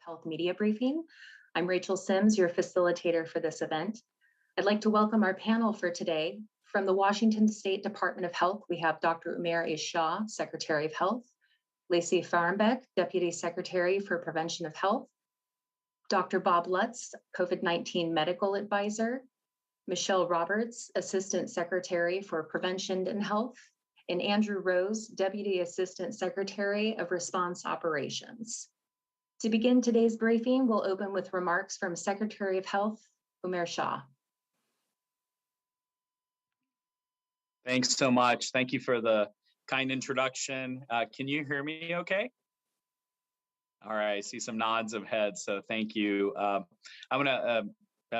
Health Media Briefing. I'm Rachel Sims, your facilitator for this event. I'd like to welcome our panel for today. From the Washington State Department of Health, we have Dr. Umair A. Shah, Secretary of Health, Lacey Fahrenbeck, Deputy Secretary for Prevention of Health, Dr. Bob Lutz, COVID-19 Medical Advisor, Michelle Roberts, Assistant Secretary for Prevention and Health, and Andrew Rose, Deputy Assistant Secretary of Response Operations. To begin today's briefing, we'll open with remarks from Secretary of Health, Umair Shah. Thanks so much. Thank you for the kind introduction. Can you hear me okay? All right, I see some nods of heads, so thank you. I'm gonna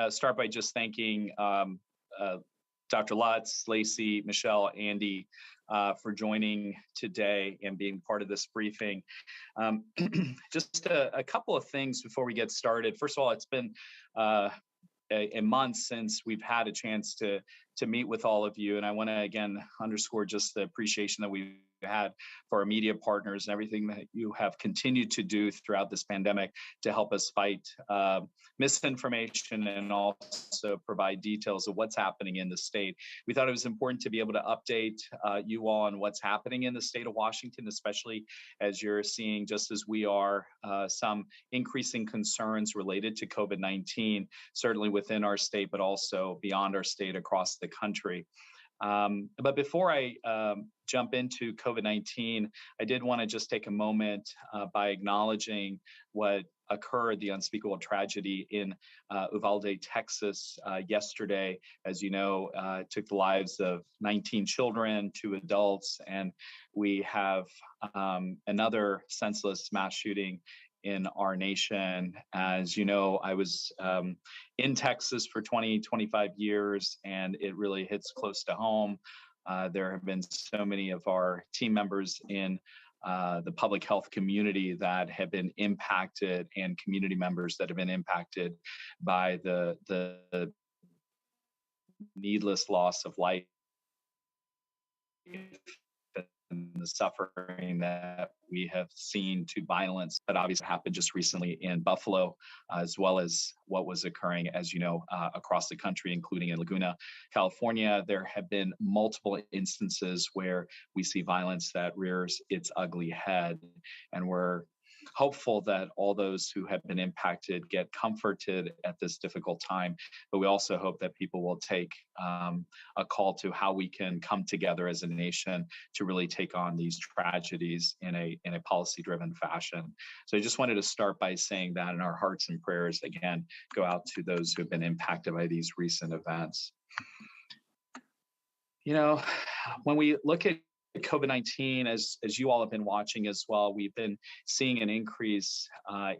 start by just thanking Dr. Lutz, Lacey, Michelle, Andy for joining today and being part of this briefing. Just a couple of things before we get started. First of all, it's been a month since we've had a chance to meet with all of you, and I want to again underscore just the appreciation that we've had for our media partners and everything that you have continued to do throughout this pandemic to help us fight misinformation and also provide details of what's happening in the state. We thought it was important to be able to update you all on what's happening in the state of Washington, especially as you're seeing, just as we are, some increasing concerns related to COVID-19, certainly within our state, but also beyond our state across the country. But before I jump into COVID-19, I did want to just take a moment by acknowledging what occurred, the unspeakable tragedy in Uvalde, Texas yesterday. As you know, took the lives of 19 children, 2 adults, and we have another senseless mass shooting in our nation. As you know, I was in Texas for 25 years, and it really hits close to home. There have been so many of our team members in the public health community that have been impacted, and community members that have been impacted by the needless loss of life and the suffering that we have seen to violence that obviously happened just recently in Buffalo, as well as what was occurring, as you know, across the country, including in Laguna, California. There have been multiple instances where we see violence that rears its ugly head, and we're hopeful that all those who have been impacted get comforted at this difficult time. But we also hope that people will take a call to how we can come together as a nation to really take on these tragedies in a policy-driven fashion. So I just wanted to start by saying that, in our hearts and prayers, again, go out to those who have been impacted by these recent events. You know, when we look at COVID-19, as you all have been watching as well, we've been seeing an increase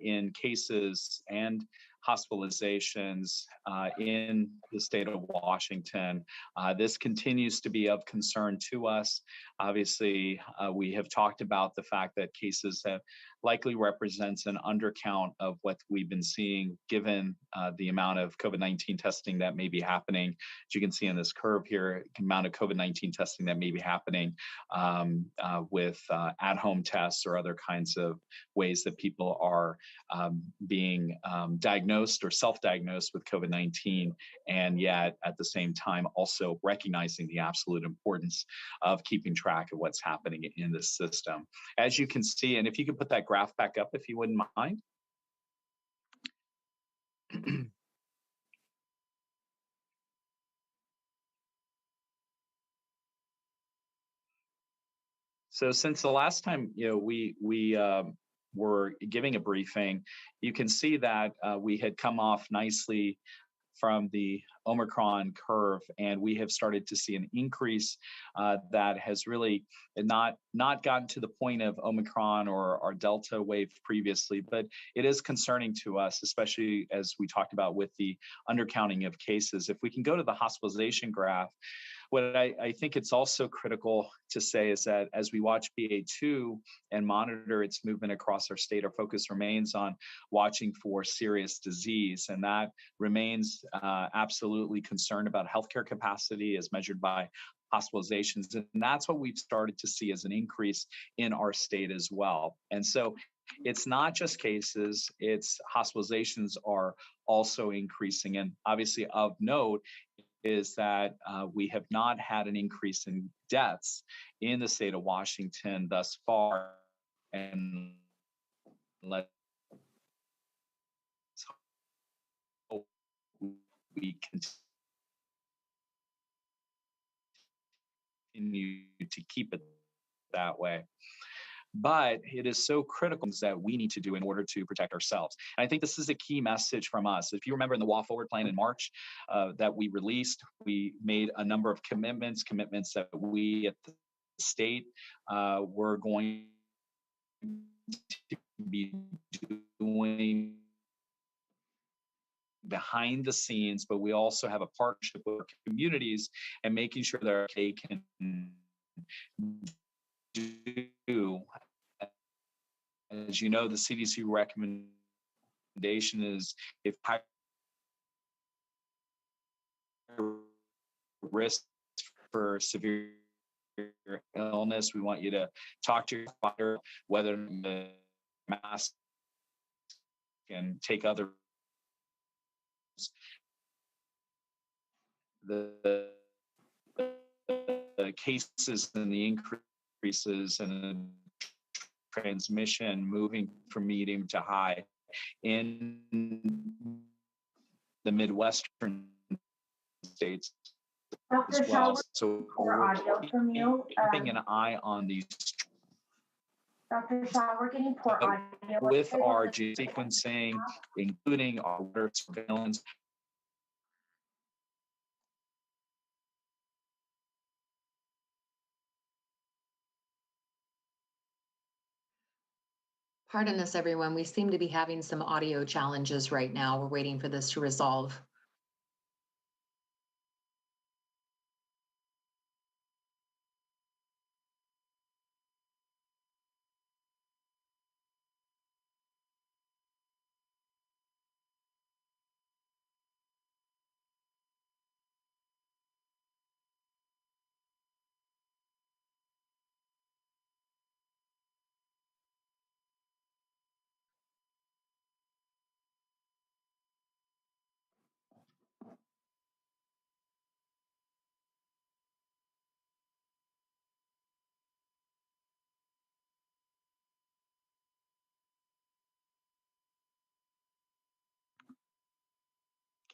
in cases and hospitalizations in the state of Washington. This continues to be of concern to us. Obviously, we have talked about the fact that cases have likely represents an undercount of what we've been seeing, given the amount of COVID-19 testing that may be happening. As you can see in this curve here, the amount of COVID-19 testing that may be happening with at-home tests or other kinds of ways that people are being diagnosed or self-diagnosed with COVID-19, and yet at the same time also recognizing the absolute importance of keeping track of what's happening in this system. As you can see, and if you could put that graph back up if you wouldn't mind. So since the last time we were giving a briefing, you can see that we had come off nicely from the Omicron curve, and we have started to see an increase that has really not gotten to the point of Omicron or our Delta wave previously, but it is concerning to us, especially as we talked about with the undercounting of cases. If we can go to the hospitalization graph, what I think it's also critical to say is that as we watch BA2 and monitor its movement across our state, our focus remains on watching for serious disease, and that remains absolutely concerned about healthcare capacity as measured by hospitalizations. And that's what we've started to see as an increase in our state as well. And so it's not just cases, it's hospitalizations are also increasing. And obviously of note is that we have not had an increase in deaths in the state of Washington thus far. And let's hope we continue to keep it that way. But it is so critical that we need to do in order to protect ourselves. And I think this is a key message from us. If you remember in the Walk Forward plan in March that we released, we made a number of commitments that we at the state were going to be doing behind the scenes, but we also have a partnership with our communities and making sure that they can do. As you know, the CDC recommendation is if high risk for severe illness, we want you to talk to your provider, whether the mask and take other the cases and the increases and the transmission moving from medium to high in the Midwestern states Dr. as well. Shaw, So we're audio from you. keeping an eye on these. Dr. Shaw, we're getting poor audio. With our gene sequencing, including our water surveillance. Pardon us, everyone. We seem to be having some audio challenges right now. We're waiting for this to resolve.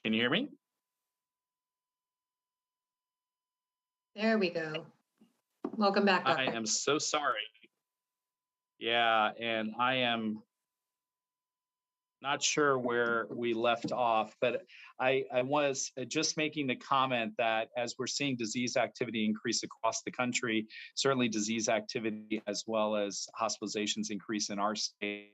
Can you hear me? There we go. Welcome back, Dr. I am so sorry. Yeah, and I am not sure where we left off, but I was just making the comment that as we're seeing disease activity increase across the country, certainly disease activity as well as hospitalizations increase in our state,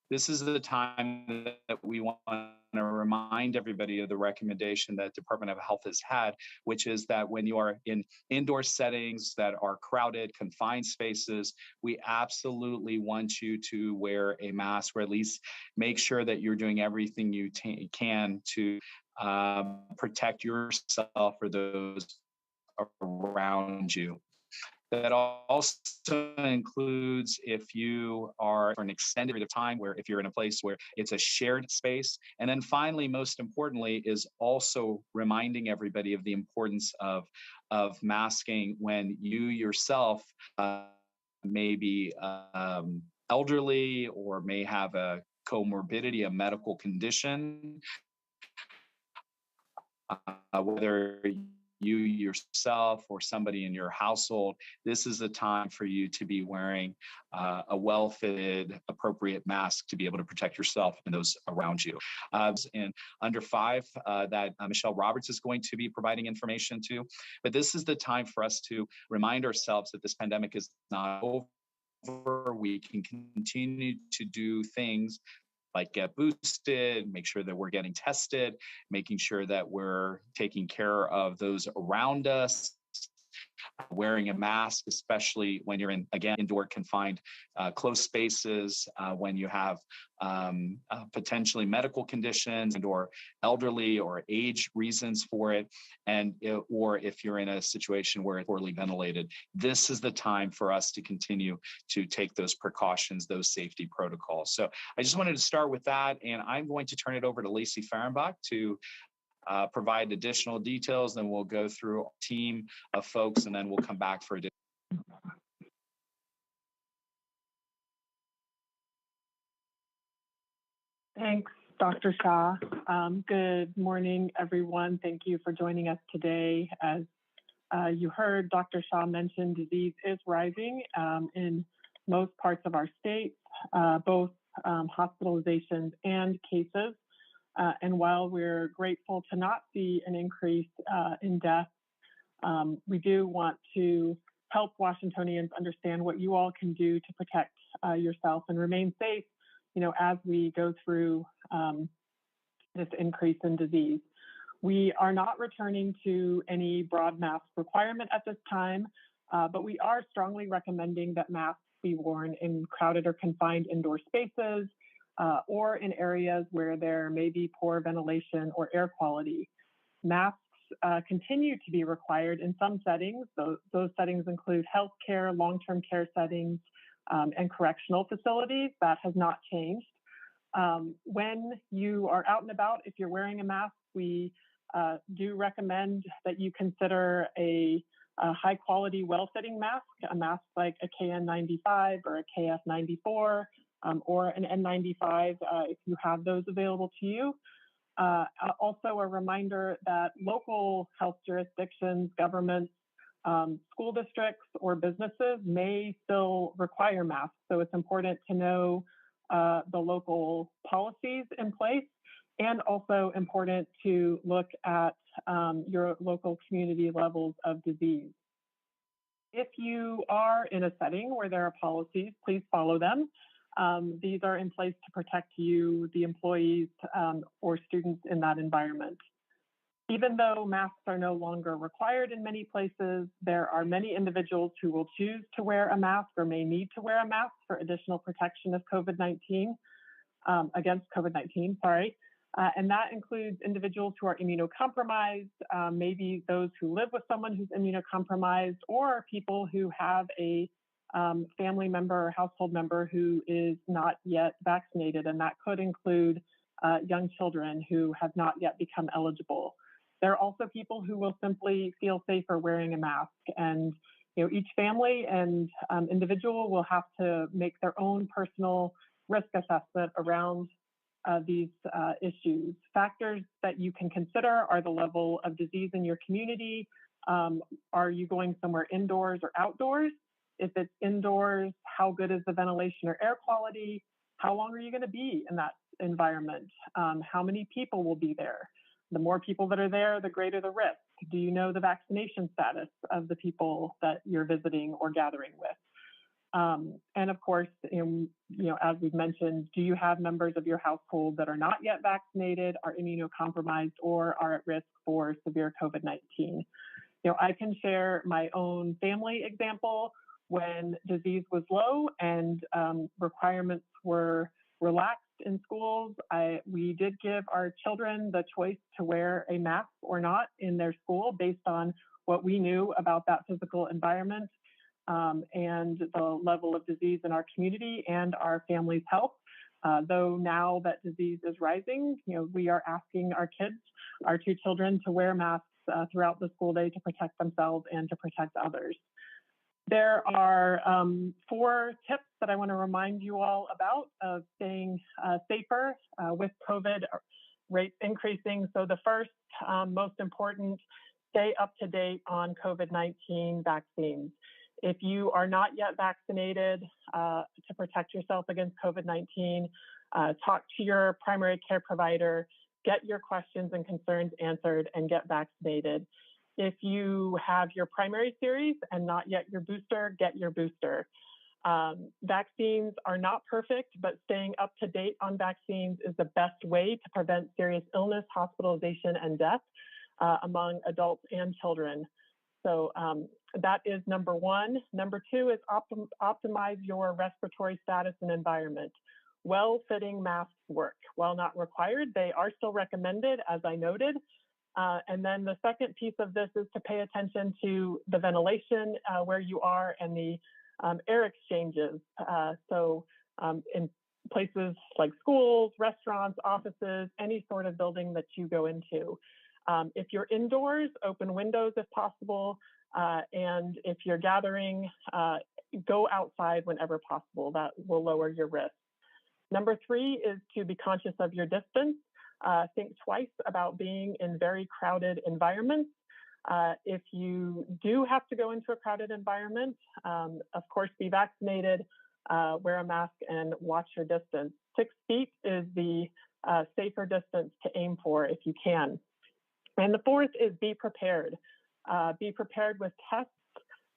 this is the time that we want to remind everybody of the recommendation that Department of Health has had, which is that when you are in indoor settings that are crowded, confined spaces, we absolutely want you to wear a mask, or at least make sure that you're doing everything you can to protect yourself or those around you. That also includes if you are for an extended period of time, where if you're in a place where it's a shared space. And then finally, most importantly, is also reminding everybody of the importance of masking when you yourself may be elderly or may have a comorbidity, a medical condition, whether you yourself or somebody in your household, this is the time for you to be wearing a well-fitted, appropriate mask to be able to protect yourself and those around you. And under 5 that Michelle Roberts is going to be providing information to, but this is the time for us to remind ourselves that this pandemic is not over. We can continue to do things like get boosted, make sure that we're getting tested, making sure that we're taking care of those around us, wearing a mask, especially when you're in, again, indoor confined, close spaces, when you have potentially medical conditions and or elderly or age reasons for it, or if you're in a situation where it's poorly ventilated. This is the time for us to continue to take those precautions, those safety protocols. So I just wanted to start with that, and I'm going to turn it over to Lacey Fahrenbach to provide additional details. Then we'll go through a team of folks, and then we'll come back for additional. Thanks, Dr. Shah. Good morning, everyone. Thank you for joining us today. As you heard Dr. Shah mention, disease is rising in most parts of our state, both hospitalizations and cases. And while we're grateful to not see an increase in death, we do want to help Washingtonians understand what you all can do to protect yourself and remain safe, as we go through this increase in disease. We are not returning to any broad mask requirement at this time, but we are strongly recommending that masks be worn in crowded or confined indoor spaces, or in areas where there may be poor ventilation or air quality. Masks continue to be required in some settings. Those settings include healthcare, long-term care settings, and correctional facilities. That has not changed. When you are out and about, if you're wearing a mask, we do recommend that you consider a high-quality, well-fitting mask, a mask like a KN95 or a KF94, or an N95 if you have those available to you. Also a reminder that local health jurisdictions, governments, school districts, or businesses may still require masks. So it's important to know the local policies in place, and also important to look at your local community levels of disease. If you are in a setting where there are policies, please follow them. These are in place to protect you, the employees, or students in that environment. Even though masks are no longer required in many places, there are many individuals who will choose to wear a mask or may need to wear a mask for additional protection of COVID-19, against COVID-19, sorry. And that includes individuals who are immunocompromised, maybe those who live with someone who's immunocompromised, or people who have a family member or household member who is not yet vaccinated, and that could include young children who have not yet become eligible. There are also people who will simply feel safer wearing a mask, and each family and individual will have to make their own personal risk assessment around these issues. Factors that you can consider are the level of disease in your community. Are you going somewhere indoors or outdoors? If it's indoors, how good is the ventilation or air quality? How long are you going to be in that environment? How many people will be there? The more people that are there, the greater the risk. Do you know the vaccination status of the people that you're visiting or gathering with? And of course, as we've mentioned, do you have members of your household that are not yet vaccinated, are immunocompromised, or are at risk for severe COVID-19? I can share my own family example. When disease was low and requirements were relaxed in schools, we did give our children the choice to wear a mask or not in their school based on what we knew about that physical environment and the level of disease in our community and our family's health. Though now that disease is rising, we are asking our kids, our two children, to wear masks throughout the school day to protect themselves and to protect others. There are 4 tips that I want to remind you all about of staying safer with COVID rates increasing. So the first, most important, stay up to date on COVID-19 vaccines. If you are not yet vaccinated to protect yourself against COVID-19, talk to your primary care provider, get your questions and concerns answered, and get vaccinated. If you have your primary series and not yet your booster, get your booster. Vaccines are not perfect, but staying up to date on vaccines is the best way to prevent serious illness, hospitalization, and death among adults and children. So that is number one. Number two is optimize your respiratory status and environment. Well-fitting masks work. While not required, they are still recommended, as I noted. And then the second piece of this is to pay attention to the ventilation where you are and the air exchanges. In places like schools, restaurants, offices, any sort of building that you go into. If you're indoors, open windows if possible. And if you're gathering, go outside whenever possible. That will lower your risk. Number three is to be conscious of your distance. Think twice about being in very crowded environments. If you do have to go into a crowded environment, of course, be vaccinated, wear a mask, and watch your distance. 6 feet is the safer distance to aim for if you can. And the fourth is be prepared. Be prepared with tests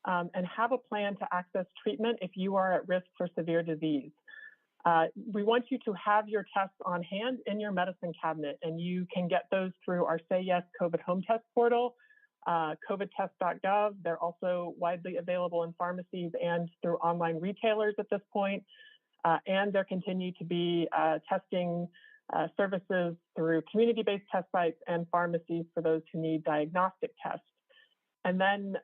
and have a plan to access treatment if you are at risk for severe disease. We want you to have your tests on hand in your medicine cabinet, and you can get those through our Say Yes COVID Home Test portal, covidtest.gov. They're also widely available in pharmacies and through online retailers at this point. And there continue to be testing services through community-based test sites and pharmacies for those who need diagnostic tests. And then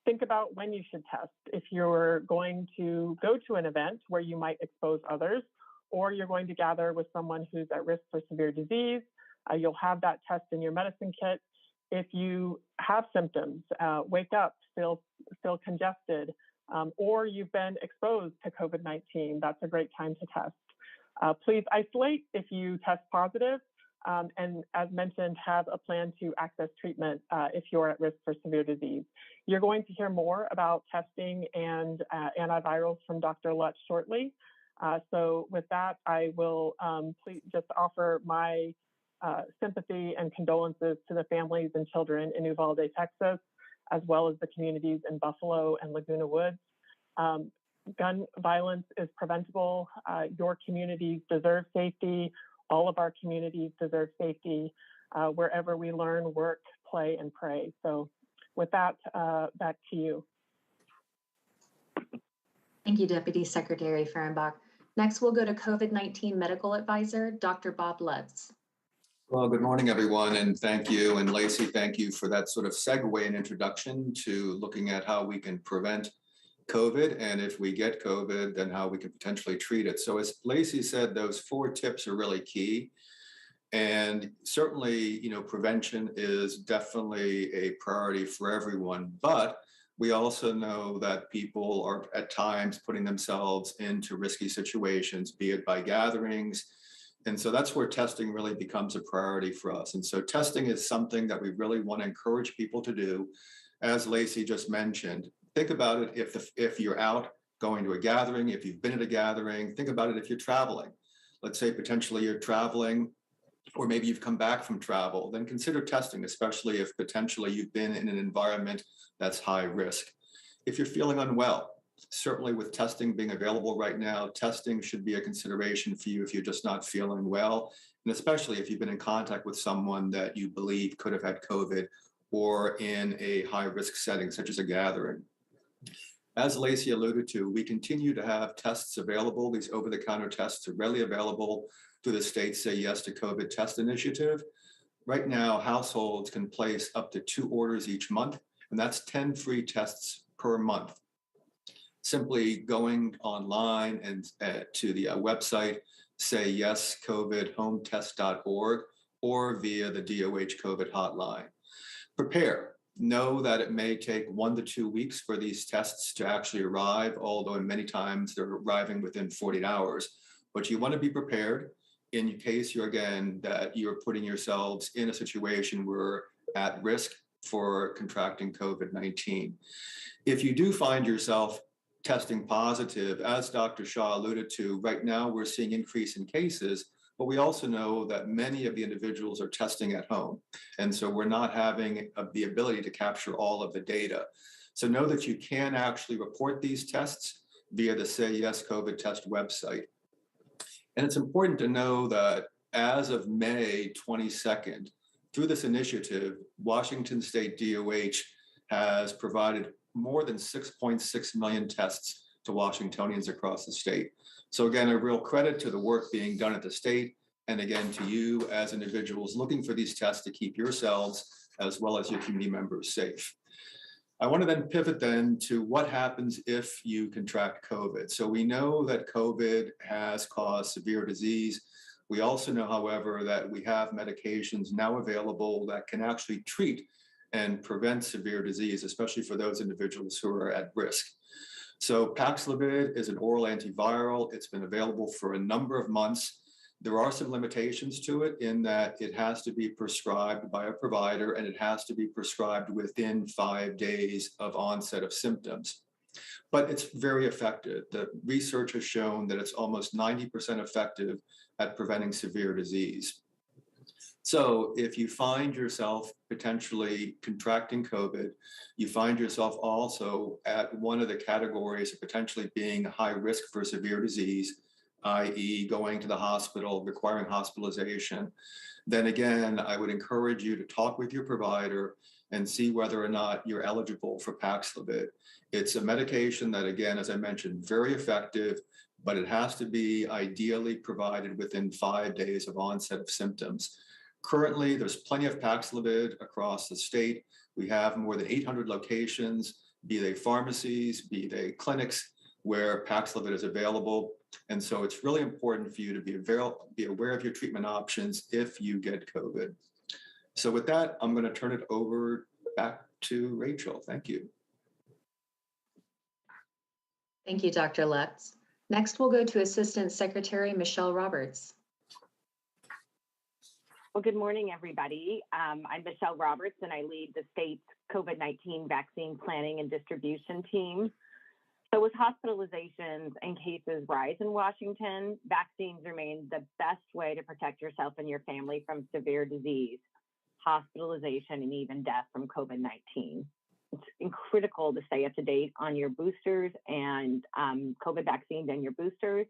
think about when you should test. If you're going to go to an event where you might expose others, or you're going to gather with someone who's at risk for severe disease, you'll have that test in your medicine kit. If you have symptoms, wake up, feel congested, or you've been exposed to COVID-19, that's a great time to test. Please isolate if you test positive. And as mentioned, have a plan to access treatment if you're at risk for severe disease. You're going to hear more about testing and antivirals from Dr. Lutz shortly. So with that, I will please just offer my sympathy and condolences to the families and children in Uvalde, Texas, as well as the communities in Buffalo and Laguna Woods. Gun violence is preventable. Your communities deserve safety. All of our communities deserve safety wherever we learn, work, play, and pray. So with that, back to you. Thank you, Deputy Secretary Fehrenbach. Next, we'll go to COVID-19 Medical Advisor, Dr. Bob Lutz. Well, good morning, everyone, and thank you. And Lacey, thank you for that sort of segue and introduction to looking at how we can prevent COVID, and if we get COVID, then how we can potentially treat it. So as Lacey said, those 4 tips are really key. And certainly, prevention is definitely a priority for everyone, but we also know that people are at times putting themselves into risky situations, be it by gatherings. And so that's where testing really becomes a priority for us. And so testing is something that we really want to encourage people to do. As Lacey just mentioned, think about it if you're out going to a gathering, if you've been at a gathering, think about it if you're traveling. Let's say potentially you're traveling, or maybe you've come back from travel, then consider testing, especially if potentially you've been in an environment that's high risk. If you're feeling unwell, certainly with testing being available right now, testing should be a consideration for you if you're just not feeling well, and especially if you've been in contact with someone that you believe could have had COVID or in a high-risk setting, such as a gathering. As Lacey alluded to, we continue to have tests available. These over-the-counter tests are readily available through the state Say Yes to COVID test initiative. Right now, households can place up to 2 orders each month, and that's 10 free tests per month. Simply going online and to the website, sayyescovidhometest.org, or via the DOH COVID hotline. Prepare. Know that it may take 1 to 2 weeks for these tests to actually arrive, although many times they're arriving within 48 hours. But you want to be prepared in case you're putting yourselves in a situation where at risk for contracting COVID-19. If you do find yourself testing positive, as Dr. Shah alluded to, right now we're seeing increase in cases, but we also know that many of the individuals are testing at home. And so we're not having the ability to capture all of the data. So know that you can actually report these tests via the Say Yes COVID Test website. And it's important to know that as of May 22nd, through this initiative, Washington State DOH has provided more than 6.6 million tests to Washingtonians across the state. So again, a real credit to the work being done at the state, and again, to you as individuals looking for these tests to keep yourselves as well as your community members safe. I want to then pivot then to what happens if you contract COVID. So we know that COVID has caused severe disease. We also know, however, that we have medications now available that can actually treat and prevent severe disease, especially for those individuals who are at risk. So Paxlovid is an oral antiviral. It's been available for a number of months. There are some limitations to it in that it has to be prescribed by a provider and it has to be prescribed within 5 days of onset of symptoms. But it's very effective. The research has shown that it's almost 90% effective at preventing severe disease. So if you find yourself potentially contracting COVID, you find yourself also at one of the categories of potentially being high risk for severe disease, i.e. going to the hospital, requiring hospitalization, then again, I would encourage you to talk with your provider and see whether or not you're eligible for Paxlovid. It's a medication that, again, as I mentioned, very effective, but it has to be ideally provided within 5 days of onset of symptoms. Currently, there's plenty of Paxlovid across the state. We have more than 800 locations, be they pharmacies, be they clinics, where Paxlovid is available. And so it's really important for you to be aware of your treatment options if you get COVID. So with that, I'm going to turn it over back to Rachel. Thank you. Thank you, Dr. Lutz. Next, we'll go to Assistant Secretary Michelle Roberts. Well, good morning, everybody. I'm Michelle Roberts, and I lead the state's COVID-19 vaccine planning and distribution team. So with hospitalizations and cases rise in Washington, vaccines remain the best way to protect yourself and your family from severe disease, hospitalization, and even death from COVID-19. It's critical to stay up to date on your boosters and COVID vaccines and your boosters.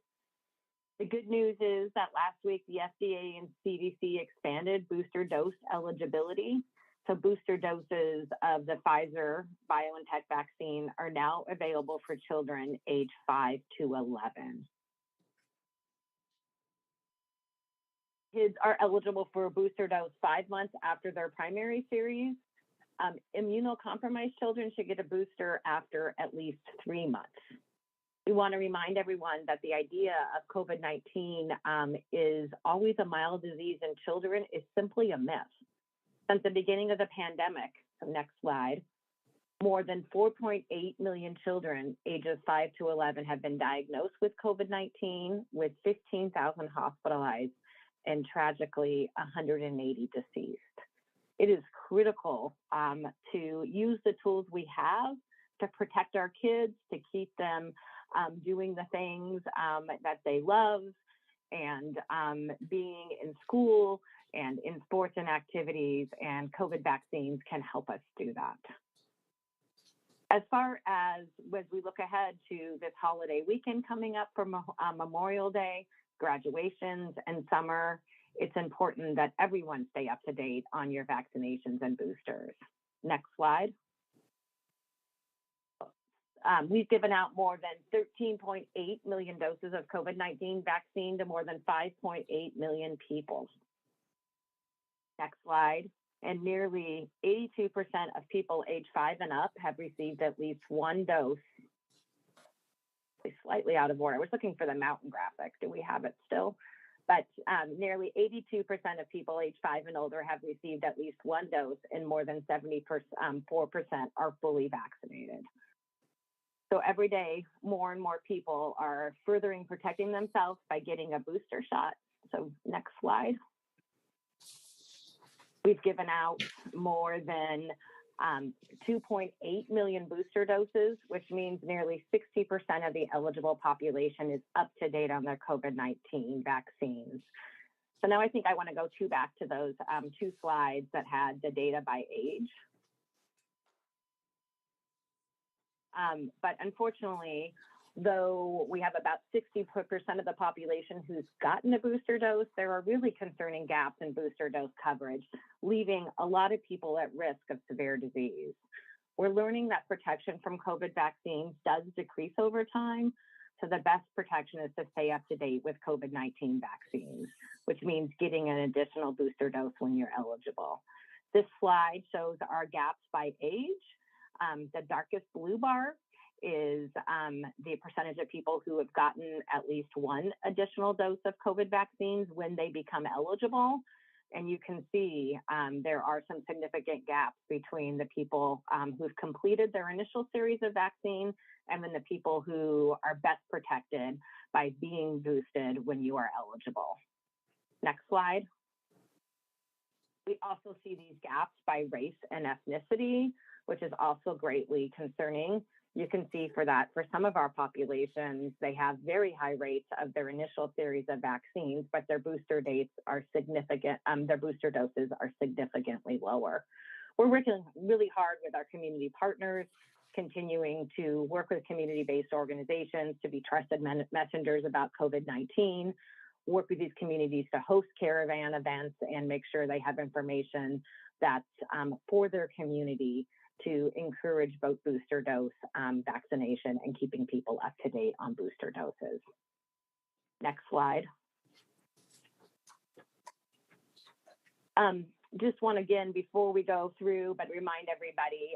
The good news is that last week, the FDA and CDC expanded booster dose eligibility. So booster doses of the Pfizer BioNTech vaccine are now available for children age 5 to 11. Kids are eligible for a booster dose 5 months after their primary series. Immunocompromised children should get a booster after at least 3 months. We want to remind everyone that the idea of COVID-19 is always a mild disease in children is simply a myth. Since the beginning of the pandemic, so next slide, more than 4.8 million children ages 5 to 11 have been diagnosed with COVID-19, with 15,000 hospitalized and tragically 180 deceased. It is critical to use the tools we have to protect our kids, to keep them doing the things that they love and being in school and in sports and activities, and COVID vaccines can help us do that. As far as we look ahead to this holiday weekend coming up for Memorial Day, graduations, and summer, it's important that everyone stay up to date on your vaccinations and boosters. Next slide. We've given out more than 13.8 million doses of COVID-19 vaccine to more than 5.8 million people. Next slide. And nearly 82% of people age 5 and up have received at least one dose. Slightly out of order. I was looking for the mountain graphic. Do we have it still? But nearly 82% of people age 5 and older have received at least one dose, and more than 74% are fully vaccinated. So every day, more and more people are furthering protecting themselves by getting a booster shot. So next slide. We've given out more than 2.8 million booster doses, which means nearly 60% of the eligible population is up to date on their COVID-19 vaccines. So now I think I want to go back to those two slides that had the data by age. But unfortunately, though we have about 60% of the population who's gotten a booster dose, there are really concerning gaps in booster dose coverage, leaving a lot of people at risk of severe disease. We're learning that protection from COVID vaccines does decrease over time. So the best protection is to stay up to date with COVID-19 vaccines, which means getting an additional booster dose when you're eligible. This slide shows our gaps by age. The darkest blue bar is the percentage of people who have gotten at least one additional dose of COVID vaccines when they become eligible. And you can see there are some significant gaps between the people who've completed their initial series of vaccine and then the people who are best protected by being boosted when you are eligible. Next slide. We also see these gaps by race and ethnicity, which is also greatly concerning. You can see for some of our populations, they have very high rates of their initial series of vaccines, but their booster dates are significant, their booster doses are significantly lower. We're working really hard with our community partners, continuing to work with community-based organizations to be trusted messengers about COVID-19, work with these communities to host caravan events and make sure they have information that's for their community to encourage both booster dose vaccination and keeping people up to date on booster doses. Next slide. Just want again, before we go through, but remind everybody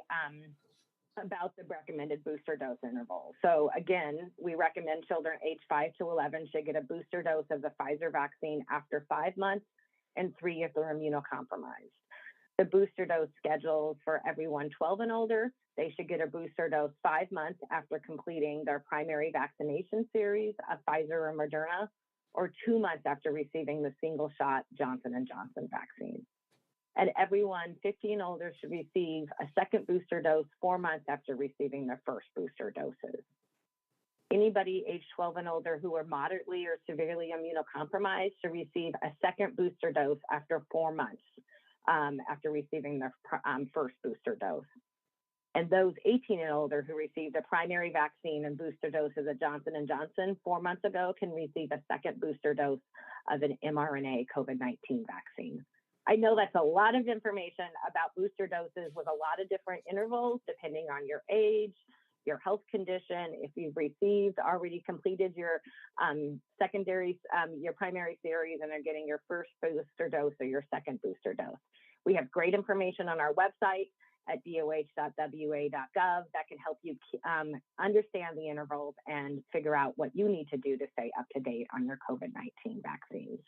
about the recommended booster dose interval. So again, we recommend children age 5 to 11 should get a booster dose of the Pfizer vaccine after 5 months and 3 if they're immunocompromised. The booster dose schedules for everyone 12 and older, they should get a booster dose 5 months after completing their primary vaccination series of Pfizer or Moderna, or 2 months after receiving the single shot Johnson & Johnson vaccine. And everyone 50 and older should receive a second booster dose 4 months after receiving their first booster doses. Anybody age 12 and older who are moderately or severely immunocompromised should receive a second booster dose after 4 months after receiving their first booster dose. And those 18 and older who received a primary vaccine and booster dose of the Johnson & Johnson 4 months ago can receive a second booster dose of an mRNA COVID-19 vaccine. I know that's a lot of information about booster doses with a lot of different intervals, depending on your age, your health condition, if you've already completed your your primary series and are getting your first booster dose or your second booster dose. We have great information on our website at doh.wa.gov that can help you understand the intervals and figure out what you need to do to stay up to date on your COVID-19 vaccines.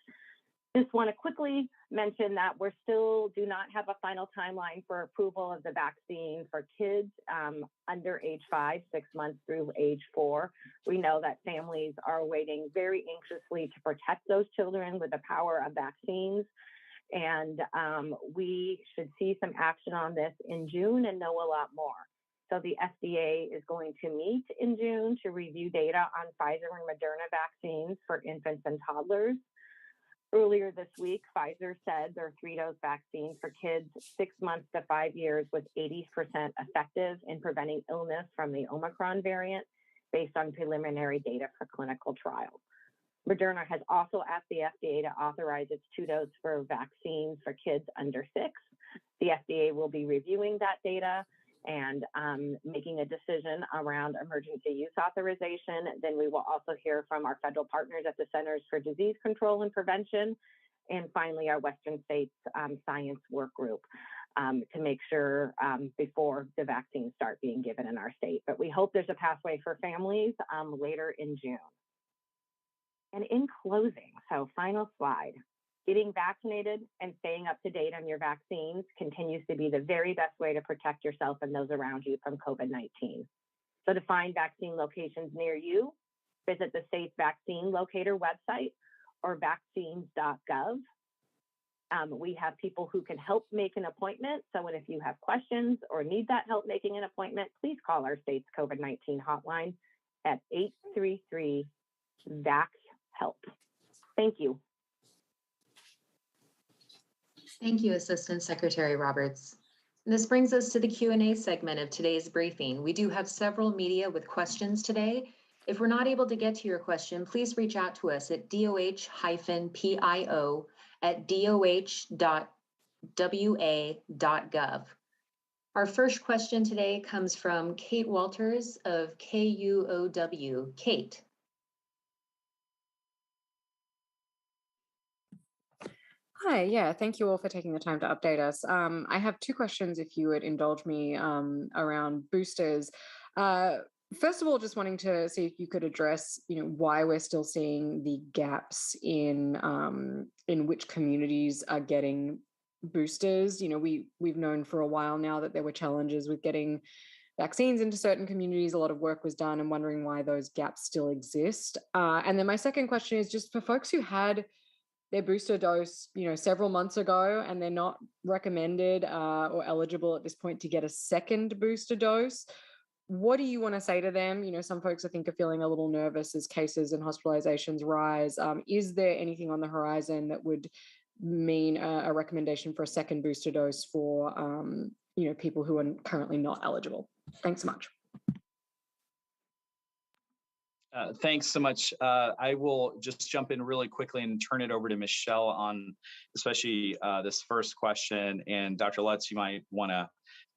Just want to quickly mention that we still do not have a final timeline for approval of the vaccine for kids under age 5, 6 months through age 4. We know that families are waiting very anxiously to protect those children with the power of vaccines. And we should see some action on this in June and know a lot more. So the FDA is going to meet in June to review data on Pfizer and Moderna vaccines for infants and toddlers. Earlier this week, Pfizer said their 3-dose vaccine for kids 6 months to 5 years was 80% effective in preventing illness from the Omicron variant based on preliminary data for clinical trials. Moderna has also asked the FDA to authorize its 2-dose for vaccines for kids under 6. The FDA will be reviewing that data and making a decision around emergency use authorization. Then we will also hear from our federal partners at the Centers for Disease Control and Prevention, and finally our Western States Science Work Group to make sure before the vaccines start being given in our state. But we hope there's a pathway for families later in June. And in closing, so final slide, getting vaccinated and staying up to date on your vaccines continues to be the very best way to protect yourself and those around you from COVID-19. So to find vaccine locations near you, visit the Safe Vaccine Locator website or vaccines.gov. We have people who can help make an appointment. So if you have questions or need that help making an appointment, please call our state's COVID-19 hotline at 833-VAX-HELP. Thank you. Thank you, Assistant Secretary Roberts. This brings us to the Q&A segment of today's briefing. We do have several media with questions today. If we're not able to get to your question, please reach out to us at doh-pio@doh.wa.gov. Our first question today comes from Kate Walters of KUOW. Kate. Hi, yeah, thank you all for taking the time to update us. I have two questions, if you would indulge me, around boosters. First of all, just wanting to see if you could address, why we're still seeing the gaps in which communities are getting boosters. We've known for a while now that there were challenges with getting vaccines into certain communities. A lot of work was done, and wondering why those gaps still exist. And then my second question is just for folks who had their booster dose, several months ago, and they're not recommended or eligible at this point to get a second booster dose. What do you want to say to them? Some folks I think are feeling a little nervous as cases and hospitalizations rise. Is there anything on the horizon that would mean a recommendation for a second booster dose for people who are currently not eligible? Thanks so much. Thanks so much. I will just jump in really quickly and turn it over to Michelle on especially this first question. And Dr. Lutz, you might want to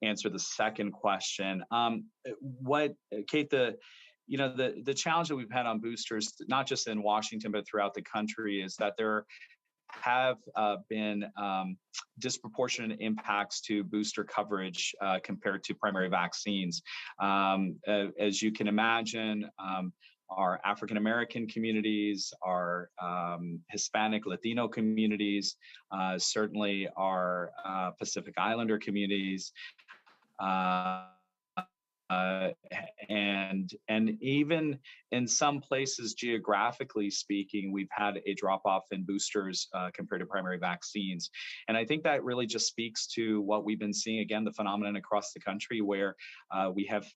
answer the second question. Kate, the challenge that we've had on boosters, not just in Washington, but throughout the country, is that there have been disproportionate impacts to booster coverage compared to primary vaccines. As you can imagine, our African American communities, our Hispanic Latino communities, certainly our Pacific Islander communities, and even in some places, geographically speaking, we've had a drop-off in boosters compared to primary vaccines. And I think that really just speaks to what we've been seeing, again, the phenomenon across the country, where we have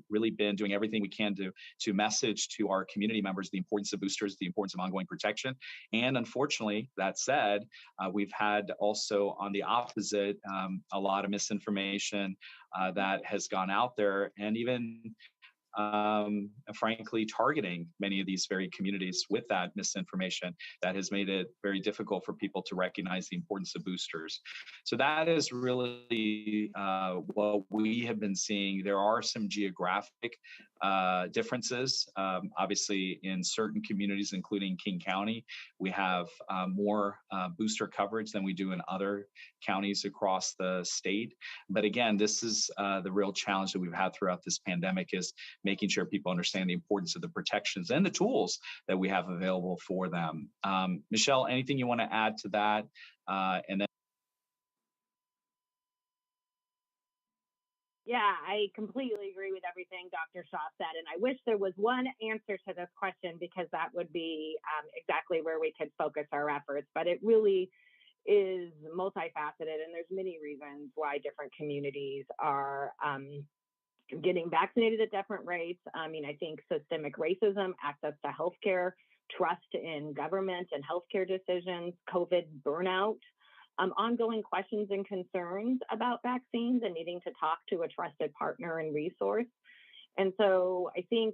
really been doing everything we can to message to our community members the importance of boosters, the importance of ongoing protection. And unfortunately, that said, we've had also on the opposite, a lot of misinformation that has gone out there, and even frankly targeting many of these very communities with that misinformation that has made it very difficult for people to recognize the importance of boosters. So that is really what we have been seeing. There are some geographic differences. Obviously, in certain communities, including King County, we have more booster coverage than we do in other counties across the state. But again, this is the real challenge that we've had throughout this pandemic, is making sure people understand the importance of the protections and the tools that we have available for them. Michelle, anything you want to add to that? And then. Yeah, I completely agree with everything Dr. Shaw said. And I wish there was one answer to this question, because that would be exactly where we could focus our efforts. But it really is multifaceted, and there's many reasons why different communities are getting vaccinated at different rates. I mean, I think systemic racism, access to healthcare, trust in government and healthcare decisions, COVID burnout, ongoing questions and concerns about vaccines, and needing to talk to a trusted partner and resource. And so I think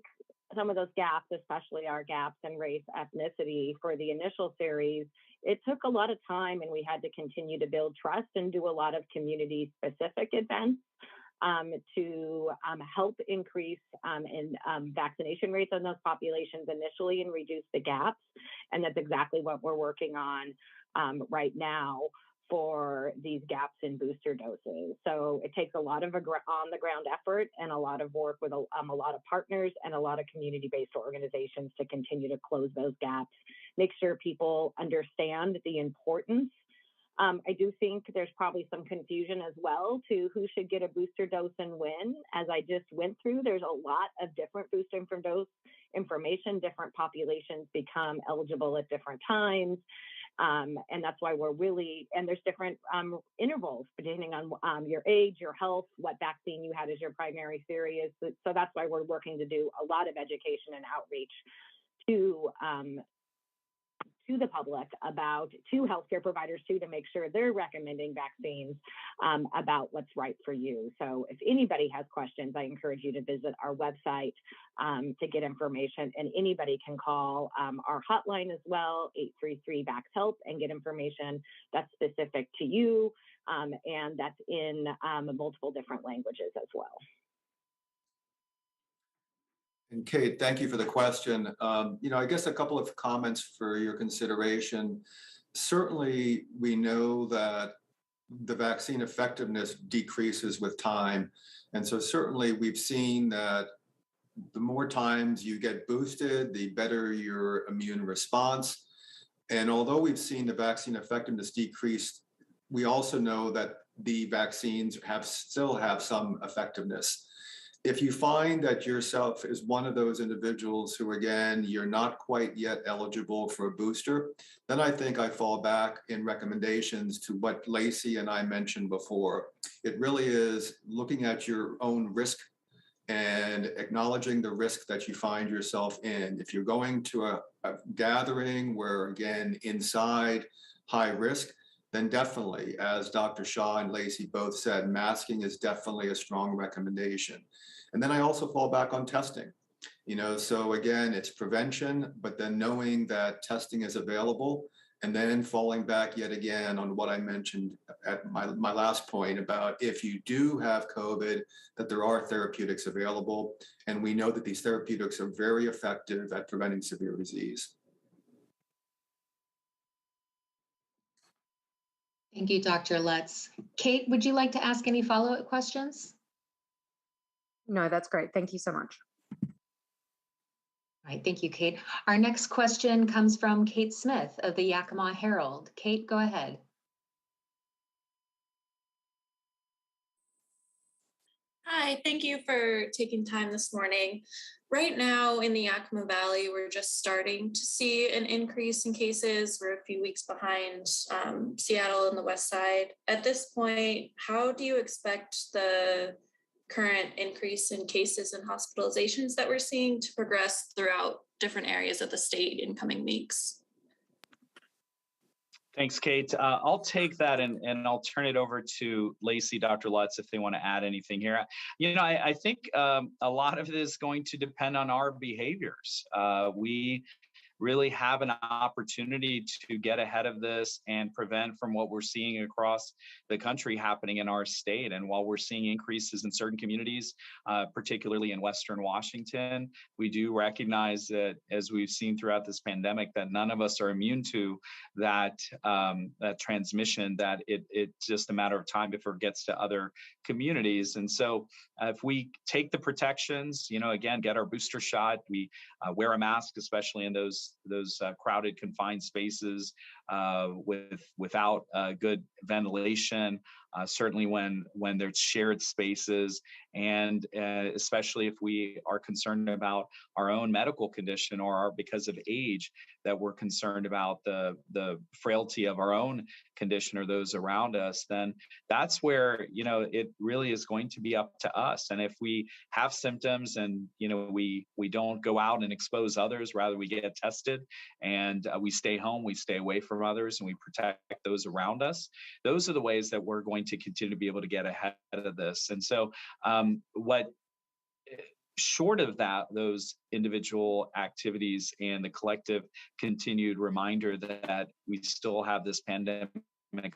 some of those gaps, especially our gaps in race, ethnicity for the initial series, it took a lot of time, and we had to continue to build trust and do a lot of community-specific events to help increase in vaccination rates on those populations initially and reduce the gaps. And that's exactly what we're working on right now for these gaps in booster doses. So it takes a lot of on-the-ground effort and a lot of work with a lot of partners and a lot of community-based organizations to continue to close those gaps, make sure people understand the importance. I do think there's probably some confusion as well to who should get a booster dose and when. As I just went through, there's a lot of different booster dose information. Different populations become eligible at different times. And that's why we're really, and there's different intervals depending on your age, your health, what vaccine you had as your primary series. So that's why we're working to do a lot of education and outreach to the public, to healthcare providers too, to make sure they're recommending vaccines about what's right for you. So if anybody has questions, I encourage you to visit our website to get information, and anybody can call our hotline as well, 833-VAX-HELP, and get information that's specific to you. and that's in multiple different languages as well. And Kate, thank you for the question. I guess a couple of comments for your consideration. Certainly, we know that the vaccine effectiveness decreases with time. And so certainly we've seen that the more times you get boosted, the better your immune response. And although we've seen the vaccine effectiveness decrease, we also know that the vaccines still have some effectiveness. If you find that yourself is one of those individuals who, again, you're not quite yet eligible for a booster, then I think I fall back in recommendations to what Lacey and I mentioned before. It really is looking at your own risk and acknowledging the risk that you find yourself in. If you're going to a gathering where, again, inside, high risk, then definitely, as Dr. Shaw and Lacey both said, masking is definitely a strong recommendation. And then I also fall back on testing. So again, it's prevention, but then knowing that testing is available, and then falling back yet again on what I mentioned at my last point about if you do have COVID, that there are therapeutics available. And we know that these therapeutics are very effective at preventing severe disease. Thank you, Dr. Lutz. Kate, would you like to ask any follow-up questions? No, that's great. Thank you so much. All right, thank you, Kate. Our next question comes from Kate Smith of the Yakima Herald. Kate, go ahead. Hi, thank you for taking time this morning. Right now in the Yakima Valley, we're just starting to see an increase in cases. We're a few weeks behind Seattle and the West Side. At this point, how do you expect the current increase in cases and hospitalizations that we're seeing to progress throughout different areas of the state in coming weeks? Thanks, Kate. I'll take that and I'll turn it over to Lacey, Dr. Lutz, if they want to add anything here. I think a lot of it is going to depend on our behaviors. We really have an opportunity to get ahead of this and prevent from what we're seeing across the country happening in our state. And while we're seeing increases in certain communities, particularly in Western Washington, we do recognize that, as we've seen throughout this pandemic, that none of us are immune to that transmission, that it's just a matter of time before it gets to other communities. And so if we take the protections, again, get our booster shot, we wear a mask, especially in those crowded, confined spaces without good ventilation, certainly when there's shared spaces, and especially if we are concerned about our own medical condition or because of age, that we're concerned about the frailty of our own condition or those around us, then that's where, it really is going to be up to us. And if we have symptoms and, we don't go out and expose others, rather we get tested and we stay home, we stay away from others, and we protect those around us, those are the ways that we're going to continue to be able to get ahead of this. And so short of that, those individual activities and the collective continued reminder that we still have this pandemic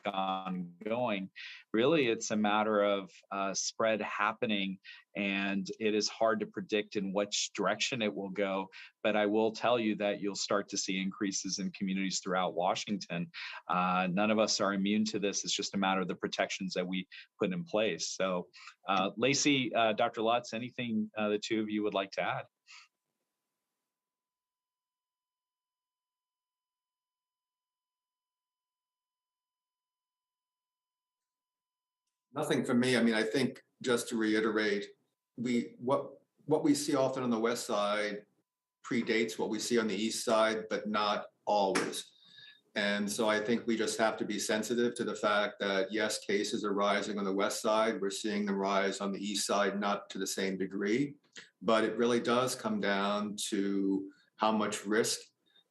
ongoing, really it's a matter of spread happening, and it is hard to predict in which direction it will go. But I will tell you that you'll start to see increases in communities throughout Washington. None of us are immune to this. It's just a matter of the protections that we put in place. So Lacey, Dr. Lutz, anything the two of you would like to add? Nothing for me. I think just to reiterate, what we see often on the West Side predates what we see on the East Side, but not always. And so I think we just have to be sensitive to the fact that, yes, cases are rising on the West Side. We're seeing them rise on the East Side, not to the same degree, but it really does come down to how much risk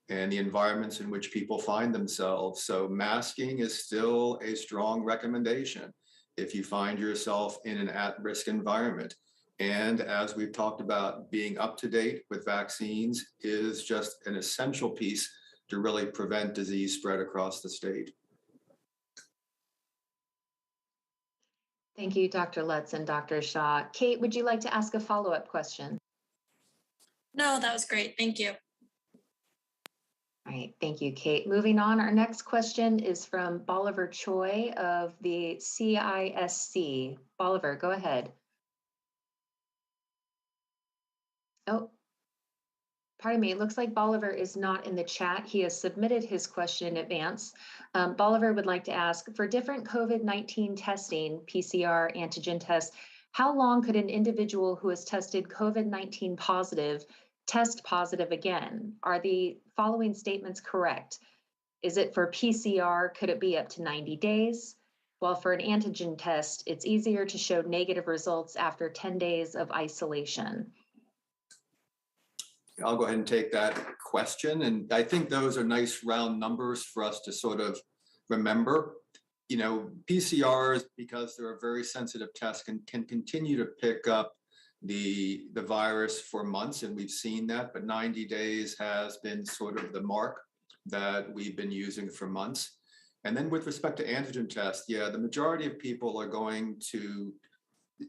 and the environments in which people find themselves. So masking is still a strong recommendation if you find yourself in an at-risk environment. And as we've talked about, being up to date with vaccines is just an essential piece to really prevent disease spread across the state. Thank you, Dr. Lutz and Dr. Shaw. Kate, would you like to ask a follow-up question? No, that was great. Thank you. All right, thank you, Kate. Moving on, our next question is from Bolivar Choi of the CISC. Bolivar, go ahead. Oh, pardon me, it looks like Bolivar is not in the chat. He has submitted his question in advance. Bolivar would like to ask, for different COVID-19 testing, PCR, antigen tests, how long could an individual who has tested COVID-19 positive test positive again? Are the following statements correct? Is it for PCR, could it be up to 90 days? Well, for an antigen test, it's easier to show negative results after 10 days of isolation. I'll go ahead and take that question. And I think those are nice round numbers for us to sort of remember. You know, PCRs, because they're a very sensitive test, can continue to pick up the virus for months, and we've seen that, but 90 days has been sort of the mark that we've been using for months. And then with respect to antigen tests, yeah, the majority of people are going to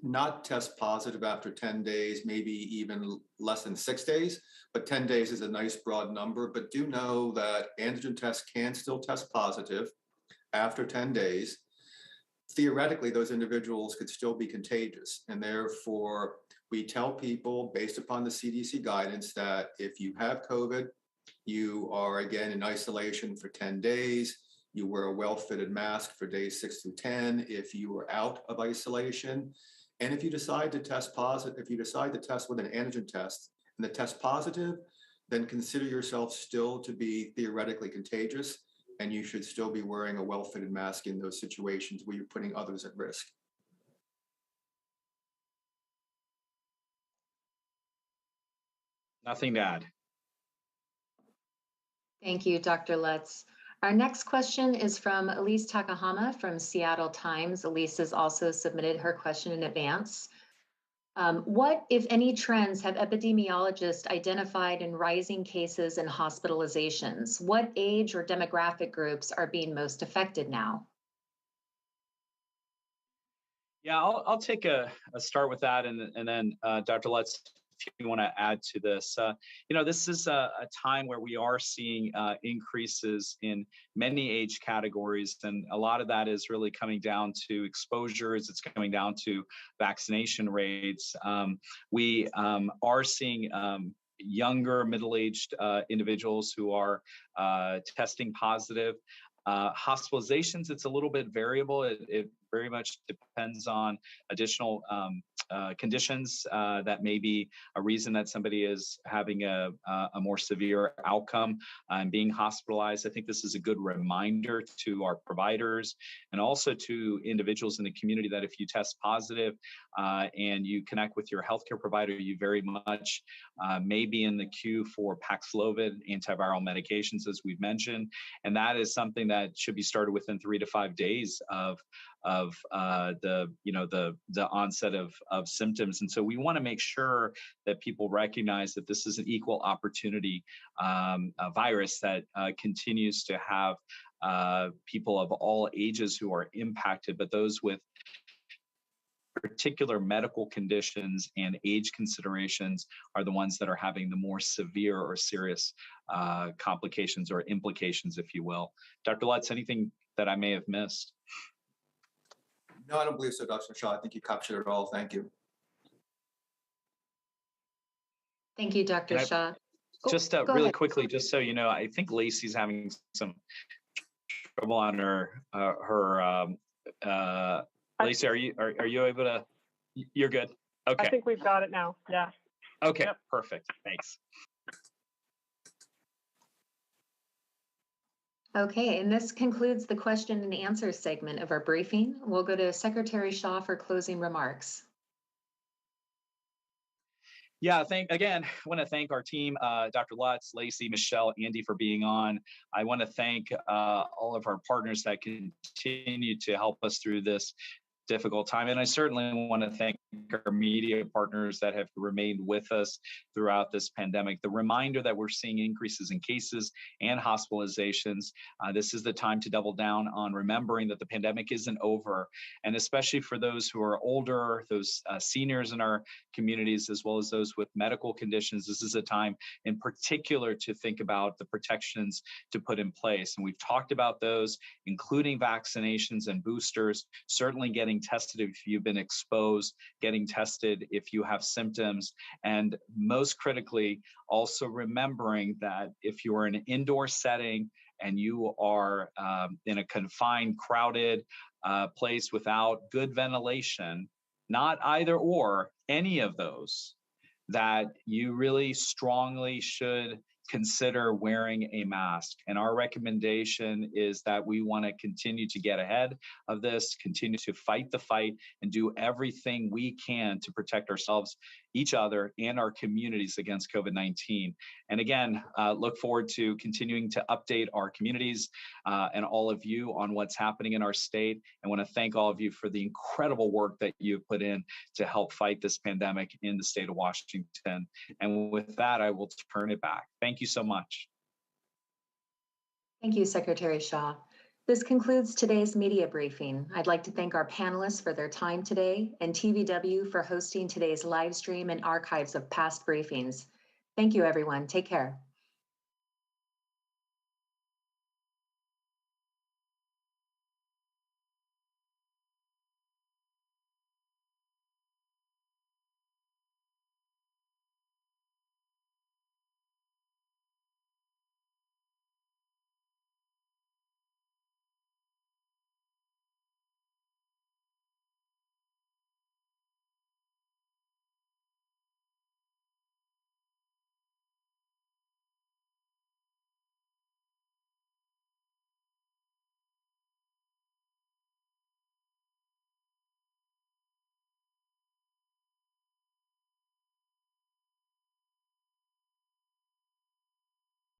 not test positive after 10 days, maybe even less than 6 days, but 10 days is a nice broad number. But do know that antigen tests can still test positive after 10 days. Theoretically, those individuals could still be contagious. And therefore, we tell people based upon the CDC guidance that if you have COVID, you are again in isolation for 10 days. You wear a well-fitted mask for days 6 through 10 if you are out of isolation. And if you decide to test positive, if you decide to test with an antigen test and the test positive, then consider yourself still to be theoretically contagious, and you should still be wearing a well-fitted mask in those situations where you're putting others at risk. Nothing to add. Thank you, Dr. Lutz. Our next question is from Elise Takahama from Seattle Times. Elise has also submitted her question in advance. What, if any, trends have epidemiologists identified in rising cases and hospitalizations? What age or demographic groups are being most affected now? Yeah, I'll take a start with that, and then Dr. Lutz, if you want to add to this. You know, this is a time where we are seeing increases in many age categories, and a lot of that is really coming down to exposures. It's coming down to vaccination rates. We are seeing younger middle-aged individuals who are testing positive. Hospitalizations, it's a little bit variable. It very much depends on additional conditions that may be a reason that somebody is having a more severe outcome and being hospitalized. I think this is a good reminder to our providers and also to individuals in the community that if you test positive and you connect with your healthcare provider, you very much may be in the queue for Paxlovid antiviral medications, as we've mentioned, and that is something that should be started within 3 to 5 days of the onset of symptoms. And so we want to make sure that people recognize that this is an equal opportunity virus that continues to have people of all ages who are impacted, but those with particular medical conditions and age considerations are the ones that are having the more severe or serious complications or implications, if you will. Dr. Lutz, anything that I may have missed? No, I don't believe so, Dr. Shaw. I think you captured it all. Thank you. Thank you, Dr. Shaw. Just really quickly, just so you know, I think Lacey's having some trouble on her Lacey, are you able to? You're good. Okay. I think we've got it now. Yeah. Okay. Yep. Perfect. Thanks. Okay, and this concludes the question and answer segment of our briefing. We'll go to Secretary Shaw for closing remarks. Yeah, I want to thank our team, Dr. Lutz, Lacey, Michelle, Andy for being on. I want to thank all of our partners that continue to help us through this difficult time. And I certainly want to thank our media partners that have remained with us throughout this pandemic. The reminder that we're seeing increases in cases and hospitalizations. This is the time to double down on remembering that the pandemic isn't over. And especially for those who are older, those seniors in our communities, as well as those with medical conditions, this is a time in particular to think about the protections to put in place. And we've talked about those, including vaccinations and boosters, certainly getting tested if you've been exposed, getting tested if you have symptoms, and most critically, also remembering that if you are in an indoor setting and you are in a confined, crowded place without good ventilation, not either or, any of those, that you really strongly should consider wearing a mask. And our recommendation is that we want to continue to get ahead of this, continue to fight the fight, and do everything we can to protect ourselves, each other, and our communities against COVID-19. And again, look forward to continuing to update our communities and all of you on what's happening in our state. I want to thank all of you for the incredible work that you've put in to help fight this pandemic in the state of Washington. And with that, I will turn it back. Thank you so much. Thank you, Secretary Shaw. This concludes today's media briefing. I'd like to thank our panelists for their time today and TVW for hosting today's live stream and archives of past briefings. Thank you, everyone. Take care.